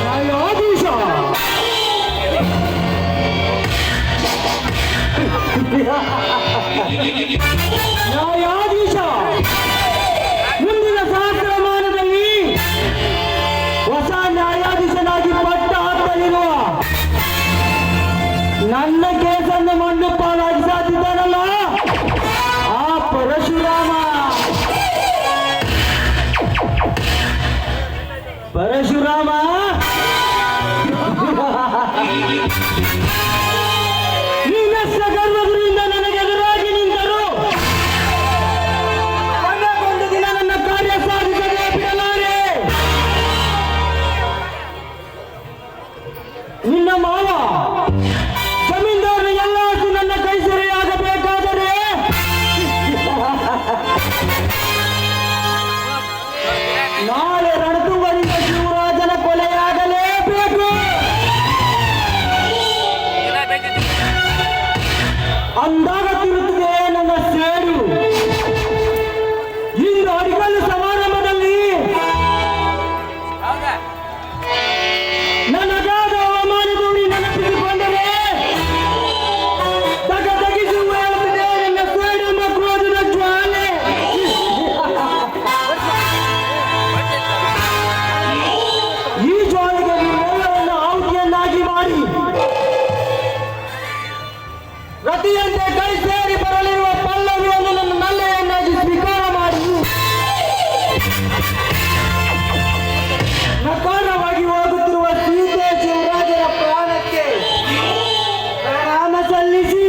ನ್ಯಾಯಾಧೀಶ ನ್ಯಾಯಾಧೀಶ ಮುಂದಿನ ಸಹಸ್ರಮಾನದಲ್ಲಿ ಹೊಸ ನ್ಯಾಯಾಧೀಶನಾಗಿ ಪಟ್ಟ ಹಾಕಲಿರುವ ನನ್ನ ಕೇಸನ್ನು ಮಣ್ಣು ಪಾಲಾಗಿಸಾದಿದ್ದಾನಲ್ಲ ಆ ಪರಶುರಾಮ ನೀನೆಷ್ಟ ಗರ್ವದಿಂದ ನನಗೆ ಎದುರಾಗಿ ನಿಂತರು ಒಂದು ದಿನ ನನ್ನ ಕಾರ್ಯ ಸಾಧಿಸದೆ ಬಿಡಲಾರೆ. ನಿನ್ನ ಮಾವ ಜಮೀನ್ದಾರನ ಎಲ್ಲ ನನ್ನ ಕೈ ಸೆರೆಯಾಗಬೇಕಾದರೆ ನಾಳೆ ರಣತುಂಗರಿಂದ ಶಿವರಾಜನ ಕೊಲೆಯಾಗಲೇಬೇಕು. ಅಂದಾಗ ತಿರುತ್ತದೆ ನನ್ನ ಸೇಡು. ಇಂದು ಅಡಿಗಲ್ಲು ಸಮಾರಂಭದಲ್ಲಿ ನನಗಾದ ಅವಮಾನದಲ್ಲಿ ನೆನಪಿಸಿಕೊಂಡರೆ ತಗದಗಿಸುವ ಹೇಳುತ್ತದೆ ನನ್ನ ಸೇಡು ಎಂಬ ಕ್ರೋಧದ ಜ್ವಾಲೆ. ಈ ಜ್ವಾಲೆಗೆ ನೀವೆಲ್ಲವನ್ನು ಆಹುತಿಯನ್ನಾಗಿ ಮಾಡಿ ರತಿಯಂತೆ ಕೈ ಸೇರಿ ಬರಲಿರುವ ಪಲ್ಲವಿಯನ್ನು ನನ್ನ ನಲ್ಲೆಯನ್ನಾಗಿ ಸ್ವೀಕಾರ ಮಾಡಿ ನಕಾರವಾಗಿ ಹೋಗುತ್ತಿರುವ ಸೀತೆ ಶಿವರಾಜರ ಪ್ರಾಣಕ್ಕೆ ಪ್ರಣಾಮ ಸಲ್ಲಿಸಿ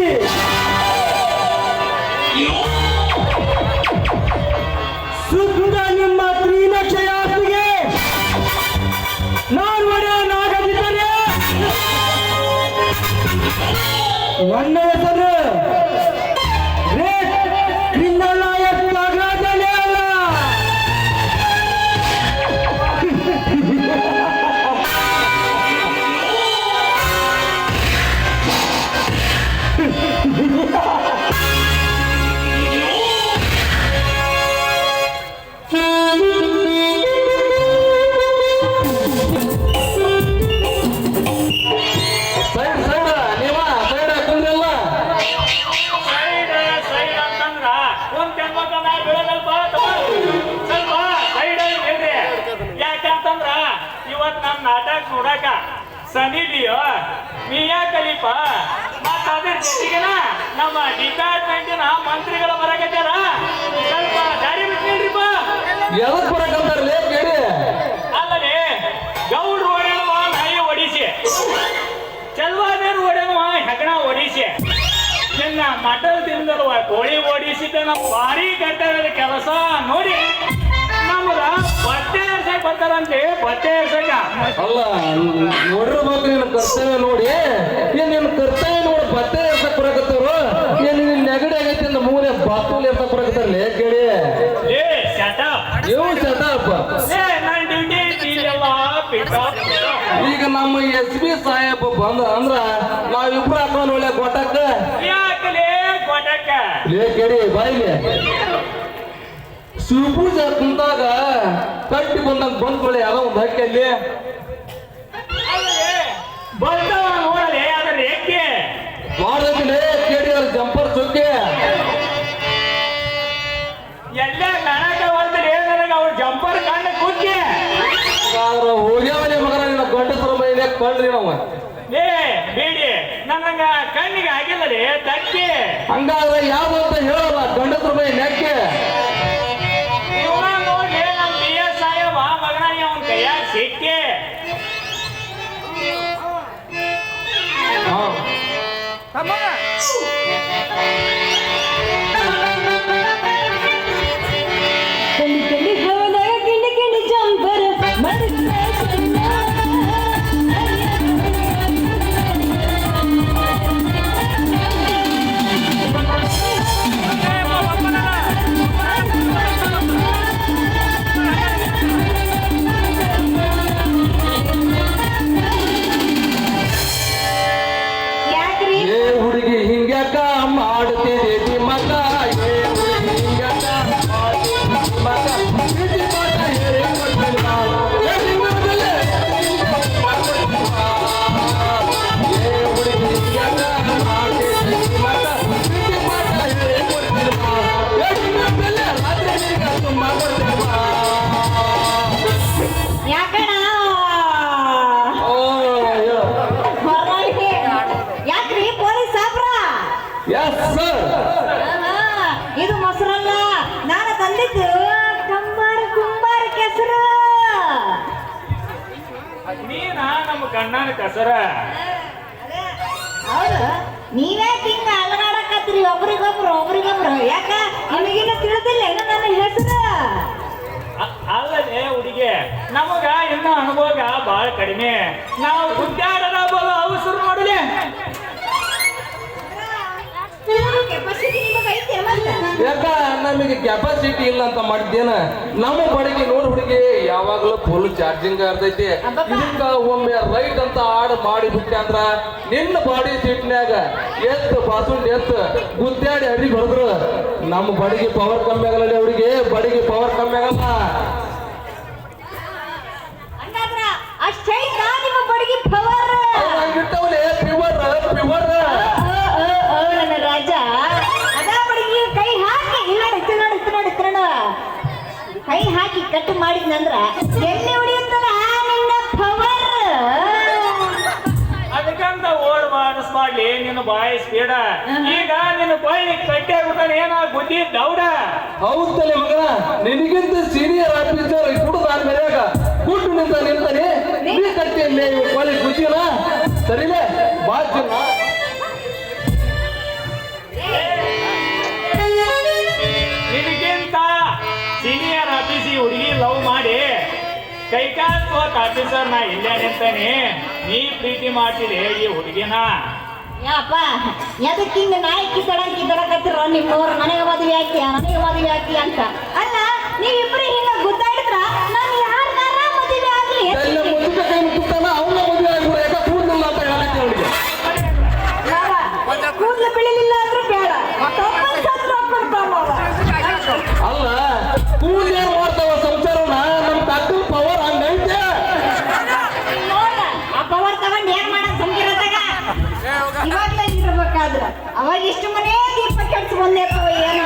ಶುದ್ಧ ನಿಮ್ಮ ತ್ರಿನಕ್ಷಯಾಸ್ತಿಗೆ ನಾನು ಒಡೆಯನಾಗದಿದ್ದರೆ ನನ್ನ ಹೆಸರು ಕ್ರಿಮಿನಲ್ ನಾಯಕನಾಗಲೇ ಅಲ್ಲ. ಯಾಕಂತಂದ್ರ ಇವತ್ ನಮ್ ನಾಟಕ ನೋಡಕ ಸನಿಲಿಯೋ ಮಿಯಾ ಕಲೀಫ ಮತ್ತ ಅದ್ರ ಜೊತೆಗೆನ ನಮ್ಮ ಡಿಪಾರ್ಟ್ಮೆಂಟಿನ ಮಂತ್ರಿಗಳು ಬರಕತ್ತಾರ. ಸ್ವಲ್ಪ ದಾರಿ ಬಿಟ್ನಿಲ್ರಿಪ್ಪ. ಯಾವತ್ ಬರಕಂತಾರಲೇ ಕೇಳಿ. ಅಲ್ಲದೆ ಗೌಡ್ರು ಹೊಡೆಯುವ ನಾಯಿ ಓಡಿಸಿ, ಚಲ್ವಾದೇರು ಹೊಡೆಯುವ ಹೆಗಣ ಓಡಿಸಿ, ನಿನ್ನ ಮಟಲ್ ತಿಂದರುವ ಕೋಳಿ ಓಡಿಸಿದ ನಮ್ಮ ಭಾರಿ ಕರ್ತವ್ಯದ ಕೆಲಸ ನೋಡಿ ನಮ್ಗ ಬಟ್ಟೆ ಎರ್ಸಕ್ ಬರ್ತಾರಂತೆ. ಬಟ್ಟೆ ಎರ್ಸಕ ಅಲ್ಲ ನೋಡಿರ್ಬೇಕು ನಿನ್ನ ಕರ್ತವ್ಯ ನೋಡಿ. ಏನ್ ನಿನ್ನ ಕರ್ತವ್ಯ ನೋಡಿ ಬಟ್ಟೆ ಎರ್ಸಕ್ ಬರಕತ್ತವ್ರು. ಏನ್ ನಿನ್ನ ನೆಗಡಿ ಆಗೈತಿ ಅಂದ ಮೂಲೆ ಬಾತೂಲ್ ಎರ್ಸಕ್ ಬರಕತ್ತಾರಲೇ ಕೇಳಿ. ಏ ಶಟಪ್ ನೀವು ಶಟಪ್. ನನ್ನ ಡ್ಯೂಟಿ ಇಲ್ಲೆಲ್ಲ ಪಿಕಪ್. ಈಗ ನಮ್ಮ SB ಸಾಹೇಬ್ ಬಂದ ಅಂದ್ರ ನಾವಿಬ್ರು ಹಾಕೋನ್ ಒಳ್ಳೆ ಕೊಟ್ಟಕ್ಕ ಯಾಕಲೇ ಕೊಟ್ಟಕ್ಕ ಲೇ ಕೇಳಿ ಬಾಯಿಲೆ. ಶಿವಪೂಜೆ ಕುಂತಾಗ ಕಟ್ಟಿ ಬಂದಂಗ ಬಂದ್ಕೊಳ್ಳಿ ಯಾರೋ ಒಂದು ಹಕ್ಕಲ್ಲಿ ಬರ್ತಾವ ನೋಡಲೆ ಅದ್ರ ಏಕೆ ಮಾಡಿದ್ರೆ ಕೇಳಿ ಅವ್ರ ಜಂಪರ್ ಚೊಕ್ಕೆ ಎಲ್ಲ ಕಣಕ ಬಂದ್ರೆ ನನಗೆ ಅವ್ರ ಜಂಪರ್ ಕಣ್ಣ ಕುಕ್ಕಿ ಹೋಗ್ಯಾವನೇ ಮಗನ ನಿನ್ನ ಗಂಡಸರ ಮೈಲೆ ಕಂಡ್ರಿ ನಾವು. ಏ ಬೇಡಿ ನನಗ ಕಣ್ಣಿಗೆ ಆಗಿಲ್ಲ ರೀ ತಕ್ಕಿ. ಹಂಗಾದ್ರೆ ಯಾವ್ದು ಅಂತ ಹೇಳಲ್ಲ ಗಂಡಸರ ಮೈ ನೆಕ್ಕೆ. ಇವನ ನೋಡಿ ನಮ್ಮ BS ಸಾಹೇಬ ಮಗನ ಅವನ ಕೈಯಾಗ ಸಿಕ್ಕಿ. ಬಂದಿದ್ದು ಕುಂಬಾರ ಕೆಸರು. ನೀನ ನಮ್ಮ ಕಣ್ಣನ ಕಸರ. ಹೌದು, ನೀವೇ ಹಿಂಗ ಅಲಗಾಡಕತ್ರಿ ಒಬ್ರಿಗೊಬ್ರು. ಯಾಕ ನಿಮಗಿನ್ನ ತಿಳಿದಿಲ್ಲ ಏನು ನನ್ನ ಹೆಸರು? ಅಲ್ಲದೆ ಹುಡುಗಿ, ನಮಗ ಇನ್ನ ಅನುಭವ ಬಹಳ ಕಡಿಮೆ. ನಾವು ಗುದ್ದಾಡದ ಅವಸರ ನೋಡಲಿ. ಕೆಪಾಸಿಟಿ ನಿಮಗೆ ಐತೆ ಮತ್ತೆ? ಯಾಕ ನಮಗೆ ಕೆಪಾಸಿಟಿ ಇಲ್ಲ ಅಂತ ಮಾಡಿದ್ದೇನ? ನಮ್ಮ ಬಡಿಗೆ ನೋಡ್ ಹುಡುಗಿ ಯಾವಾಗ್ಲೂ ಫುಲ್ ಚಾರ್ಜಿಂಗ್ ಇರ್ತೈತಿ. ಇದಕ್ಕ ಒಮ್ಮೆ ರೈಟ್ ಅಂತ ಆಡ್ ಮಾಡಿಬಿಟ್ಟೆ ಅಂದ್ರ ನಿನ್ನ ಬಾಡಿ ಸೀಟ್ನ್ಯಾಗ ಬಾಸುಂಡ್ ಗುದ್ದಾಡಿ ಅಡಿ ಹೊಡೆದ್ರು ನಮ್ಮ ಬಡಿಗೆ ಪವರ್ ಕಮ್ಮಿ ಆಗಲ್ಲ ಹುಡುಗಿ, ಬಡಿಗೆ ಪವರ್ ಕಮ್ಮಿ ಆಗಲ್ಲ. ಹಂಗಾದ್ರ ಅಷ್ಟೈತಾ ನಿಮ್ಮ ಬಡಗಿ ಪವರ್? ಹಂಗಿಟ್ಟವಲೆ ಪ್ಯೂರ್ ನನ್ನ ರಾಜ ಅದ ಬಡಗಿ ಕೈ ಹಾಕಿ ಇತ್ತು ನೋಡಿ ಕೈ ಹಾಕಿ ಕಟ್ಟು ಮಾಡಿದ್ನಂದ್ರ ಎಣ್ಣೆ ಹೊಡಿಯುತ್ತಲ್ಲ ನಿನ್ನ ಪವರ್. ಅದಕ್ಕಂತ ಓಡ್ ಮಾಡಿಸ್ಮಾಡ್ಲಿ ನಿನ್ನ ಬಾಯಿ ಸ್ಪೀಡ. ಈಗ ನಿನ್ನ ಬಾಯಿ ಕಟ್ಟಿ ಆಗ್ಬಿಟ್ಟಾನೆ ಏನ ಬುದ್ಧಿ ದೌಡ. ಹೌದಲೆ ಮಗನ, ನಿನಗಿಂತ ಸೀನಿಯರ್ ಆಫೀಸರ್ ಕುಡುದಾದ ಮೇಲೆಯಾಗ ಕೂಟು ನಿಂತಾನೆ ನೀ ಕಟ್ಟಿಯಲ್ಲಿ ಬಾಳಿ ಖುಷಿನ ಸರಿಲೇ ಬಾ ಚಿನ್ನ. ನಿನಗಿಂತ ಸೀನಿಯರ್ ಆಫೀಸಿ ಹುಡುಗಿ ಲವ್ ಮಾಡಿ ಕೈಕಾಲ್ ಆಫೀಸರ್ ನಾ ಇಲ್ಲೇ ನಿಂತಾನೆ. ನೀ ಪ್ರೀತಿ ಮಾಡ್ತಿದೆ ಈ ಹುಡುಗಿನ. ಯಪ್ಪ ಎದಕ್ಕೆ ಹಿಂಗ ನಾಯಕಿ ದಡಕತ್ತಿರೋ ನಿಮ್ಮವ್ರು ನನಗೆ ಮದುವೆ ಹಾಕಿ ಅಂತ. ಅಲ್ಲ ನೀವಿಬ್ರು ಹಿಂಗ ಗುದ್ದಾಡಿದ್ರ ನಾನು ಯಾರನ್ನಾರ ಮದುವೆ ಆಗ್ಲಿ ಎಲ್ಲ ಮುದುಕ ಕೈ ಮುತ್ತಾನ ಅವನ ಮದುವೆ ಆಗ್ಬಿಡ. ಯಾಕ ಕೂದಲಿಲ್ಲ ಅಂತ ಹೇಳಕ್ಕೆ ಅವನಿಗೆ ಕೂದಲು ಬೆಳಿಲಿಲ್ಲ ಅಂದ್ರೂ ಬೇಡ, ಅಲ್ಲ ಕೂದಲು ಏನ್ ಮಾಡ್ತಾವ ಸಂಸಾರನ? ನಮ್ ಕಕ್ಕನ ಪವರ್ ಹಂಗೈತೆ. ನೋಡ ಆ ಪವರ್ ತಗೊಂಡ್ ಏನ್ ಮಾಡೋದ್ ಸಂಕಿರದಾಗ ಇವಾಗ್ಲೇ ಇರ್ಬೇಕಾದ್ರ ಅವಾಗ ಇಷ್ಟು ಮನೆ ದೀಪ ಕೆಡ್ಸಿ ಬಂದಿರ್ತವ ಏನು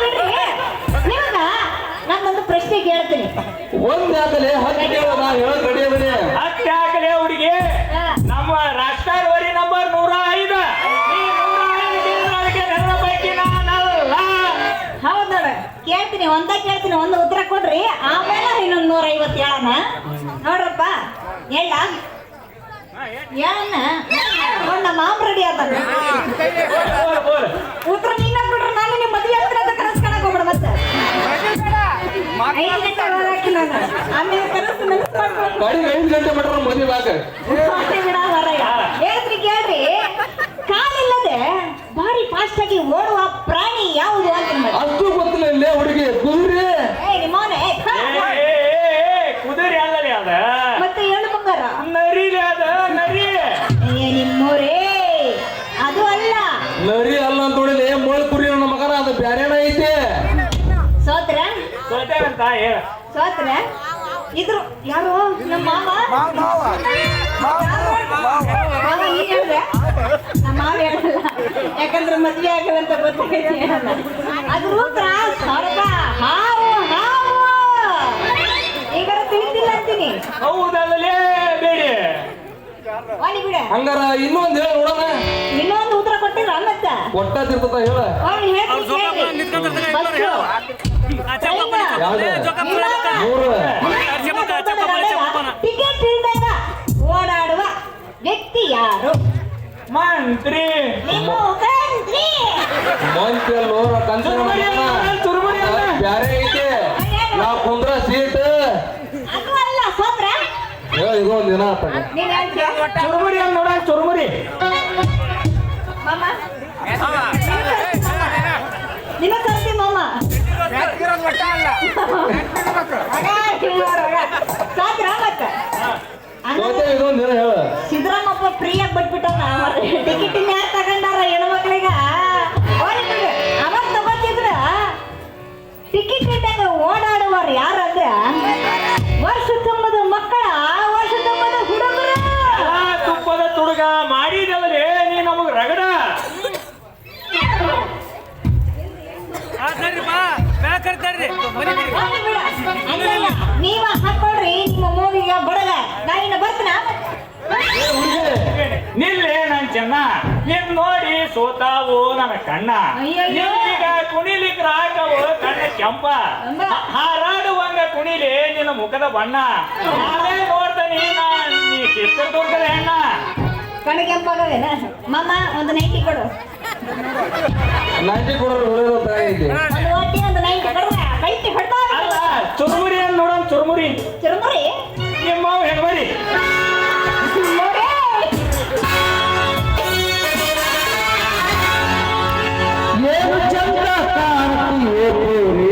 ಬಿಡ್ರಿ. ನಿಮಗ ನಾನೊಂದು ಪ್ರಶ್ನೆ ಕೇಳ್ತೀನಿ. ಒಂದ್ ಯಾಕಲೆ ಹತ್ತು ಕೇಳ ನಾ ಹೇಳಕ್ ರೆಡಿ ಅದೀನಿ. ಹತ್ತಿ ಹಾಕಲೇ ಹುಡುಗಿ. ನಮ್ಮ ರಾಷ್ಟ್ರವರಿ ನಂಬರ್ 105. ಈ 105 ನನ್ನ ಪೈಕಿ ನಾನಲ್ಲ. ಹೌದ್ ನೋಡ, ಕೇಳ್ತೀನಿ ಒಂದು ಉತ್ತರ ಕೊಡ್ರಿ, ಆಮೇಲೆ ಇನ್ನೊಂದು 150 ಹೇಳಣ. ನೋಡ್ರಪ್ಪ ಹೇಳ ನಮ್ಮ ಮಾಮ್ ರೆಡಿ ಆದ ಉತ್ತರ ನೀನ ಬಿಡ್ರಿ. ನಾನು ನಿಮ್ಮ ಮದುವೆ ಹತ್ರ ಅಂತ ಕನಸ್ಕೊಳಕ್ ಹೋಗ್ಬೇಡ ಮತ್ತೆ. 5 ಗಂಟೆ ಹೊರಹಾಕಿ ನಾನು ಆಮೇಲೆ ಕನಸು ನೆನಪು ಮಾಡ್ಕೊಂಡು ಕಡಿಗೆ 5 ಗಂಟೆ ಮಾಡ್ರ ಮದುವೆ ಆಗ ಬಿಡ ಹೊರಗೆ ಹೇಳ್ರಿ. ಕೇಳ್ರಿ, ಕಾಲಿಲ್ಲದೆ ಭಾರಿ ಫಾಸ್ಟ್ ಆಗಿ ಓಡುವ ಪ್ರಾಣಿ ಯಾವುದು ಅಂತ. ಅಷ್ಟು ಗೊತ್ತಿಲ್ಲ ಇಲ್ಲೇ ಹುಡುಗಿ ಕುದುರೆ. ನಿಮ್ಮವನೇ ಕುದುರೆ ಅಲ್ಲರಿ ಅದ, ಮತ್ತೆ ಹೇಳು ಬಂಗಾರ ನರಿಲಿ ಅದ ನರಿ. ನಿಮ್ಮೂರೇ ಅದು ಅಲ್ಲ. ನರಿ ಅಲ್ಲ ಅಂತ ನೋಡಿಲಿ ಮೊಳ್ ಕುರಿ ನನ್ನ ಮಗನ, ಅದು ಬ್ಯಾರೇನ ಐತೆ. ಸೋತ್ರ ಸೋತೇವಂತ ಹೇಳ. ಸೋತ್ರ ಇದ್ರು ಯಾರು? ನಮ್ಮ ಮಾವ ನೀನ್ ಹೇಳ್ದೆ? ನಮ್ಮ ಮಾವ ಹೇಳಲ್ಲ, ಯಾಕಂದ್ರೆ ಮದ್ವೆ ಆಗದಂತ ಗೊತ್ತಾಗೈತಿ. ಅದ್ರ ಉತ್ತರ ಸ್ವರ್ಗ. ಹಾವು ಈಗಾರ ತಿಳಿದಿಲ್ಲ ಅಂತೀನಿ. ಹೌದಲ್ಲೇ ಬೇಡಿ ವಾಲಿ ಬಿಡ. ಹಂಗಾರ ಇನ್ನೊಂದ್ ಹೇಳ ನೋಡೋಣ. ಇನ್ನೊಂದು ಉತ್ತರ ಕೊಟ್ಟಿದ್ರ ಮತ್ತ ಕೊಟ್ಟದಿರ್ತದ ಹೇಳ. ಟಿಕೆಟ್ ಇಲ್ದಾಗ ಓಡಾಡುವ ವ್ಯಕ್ತಿ ಯಾರು? ಮಂತ್ರಿ. ಬ್ಯಾರೆ ಐತೆ ನಾ ಕುಂದ್ರ ಸೀಟ್. ಅದು ಅಲ್ಲ ಸೋತ್ರ. ಇದೊಂದ್ ದಿನ ಚುರುಮುರಿ ಅಂತ ನೋಡ, ಚುರುಮುರಿ. ಮಾಮ ನಿನ್ನ ತರ್ತಿ ಮಾಮ. ಸಾದ್ರ ಮತ್ತ ಇದೊಂದ್ ದಿನ ಹೇಳ. ಸಿದ್ದರಾಮಪ್ಪ ಫ್ರೀಯಾಗಿ ಬಿಟ್ಬಿಟ್ಟ. ಟಿಕೆಟ್ ಯಾರು ತಗೊಂಡಾರ ಹೆಣ್ಮಕ್ಳಿಗ? ಅವಾಗ ತಗೋತಿದ್ರ ಟಿಕೆಟ್ ಇದ್ದಾಗ ಓಡಾಡುವರು ಯಾರಂದ್ರ ವರ್ಷ ತುಂಬದ ಮಕ್ಕಳ, ವರ್ಷ ತುಂಬದ ಹುಡುಗರು. ತುಪ್ಪದ ತುಡುಗ ಮಾಡಿದಲ್ಲೇ ನೀ ನಮಗ್ ರಗಡ. ನೀವ ಹಾಕೊಳ್ರಿ ನಿಮ್ಮ ಮೂವಿಗ ಬಡಗ. ನಾ ಇನ್ನ ಬರ್ತೀನ. ನಿಲ್ಲೇ ನನ್ ಚೆನ್ನ. ನಿನ್ ನೋಡಿ ಸೋತಾವು ನನ್ನ ಕಣ್ಣ ಅಯ್ಯಯ್ಯೋ. ಈಗ ಕುಣಿಲಿಕ್ಕೆ ರಾಕವು ಕಣ್ಣ ಕೆಂಪ ಅಂಬ. ಹಾರಾಡುವಂಗ ಕುಣಿಲಿ ನಿನ್ನ ಮುಖದ ಬಣ್ಣ ನಾನೇ ನೋಡ್ತಾನೆ ನೀ ಚಿತ್ರದುರ್ಗದ ಹೆಣ್ಣ ಕಣ ಕೆಂಪಾಗವೇನ ಮಾಮ ಒಂದು ನೈಟಿ ಕೊಡು ನಾಟಿ ಕೊಡೋರು ಹೊಡೆದು ಅಂತ ಐತಿ ಒಂದು ಒಟ್ಟಿ ಒಂದು ನೈಟಿ ಕೊಡು ಕೈಟಿ ಹೊಡ್ತಾ ಅಲ್ಲ ಚುರುಮುರಿ ಅಂತ ನೋಡೋಣ ಚುರುಮುರಿ ಚುರುಮುರಿ ನಿಮ್ಮ ಹೆಣ್ಮರಿ ನೋಡಿ ಏನು ಚಂದ ಕಾಣ್ತೀಯೇ ಪೂರಿ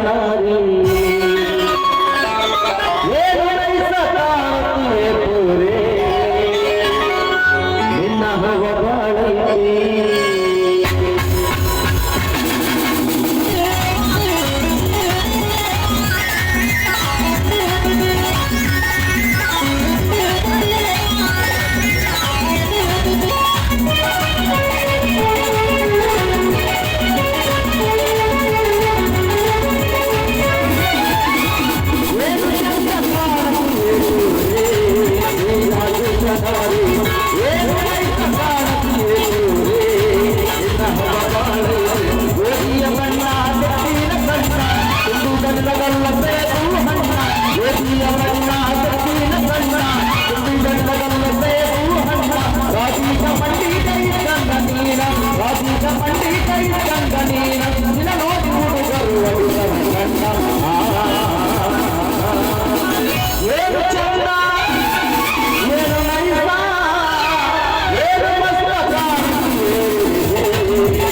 ನಾರಿ ಏನು ನೈಸ ಕಾಣ್ತೀಯೇ ಪೂರಿ ನಿನ್ನ ಹೋಗಬಾಳೈತಿ ಏನು ಚಂದ ಏನು ನೈಸ ಏನು ಮಸ್ತ ಕಾಣ್ತೀಯೇ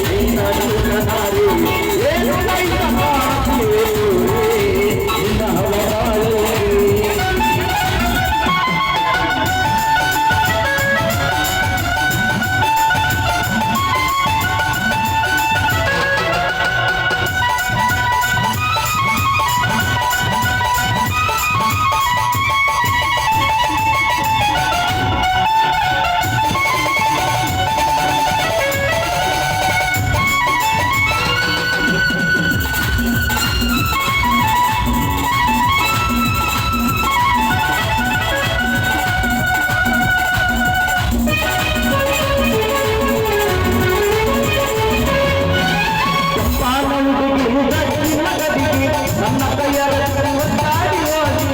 ನಿನ್ನ ನಾರಿ ಏನು ನೈಸ ಕಾಣ್ತೀಯೇ ನಿನ್ನ ಹವಗಾಳಿ ನನ್ನ ಕೈಯ ಒತ್ತಾಡಿ ಹೋಗಿ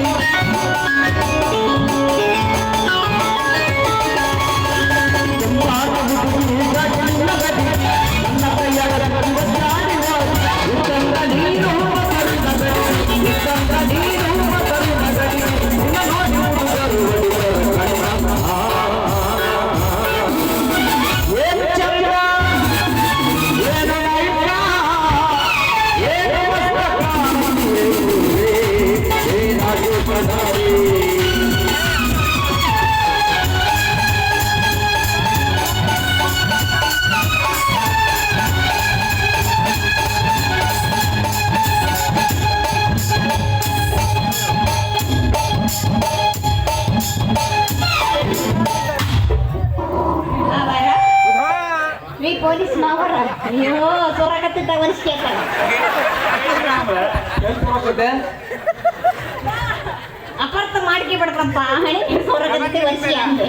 ನನ್ನ ಕೈಯ ಒತ್ತಾಡಿ ಹೋಗಿ ಇತ್ತಂದ ನೀರು ಮಸರು ನಗಡಿ ಇತ್ತಂದ ನೀರು ಮಸರು ನಗಡಿ ನಿನ್ನ ನೋಡಿ ಹುಡುಗರು ಹೊಡಿದರು ಕಣ್ಣ ಏನು ಚಂದ್ರ ಏನು ನೈಸ ಏನು ಮಸ್ತ ಕಾಣ್ತೀಯೇ ಏನಾಗಿ ಪದಾರಿ ಅವರ ನೀ ಪೊಲೀಸ್ ಮಾವರ ಅಯ್ಯೋ ಸೋರಾಕತ್ತಿದ್ದ ವರ್ಷ ಎಲ್ಲಿ ಹೋಗುತ್ತೆ ಅಪಾರ್ಥ ಮಾಡ್ಕೆ ಬಿಡ್ರಪ್ಪ ಹಣೆ ಸೋರಾಕತ್ತಿ ವರ್ಷ ಅಂದೆ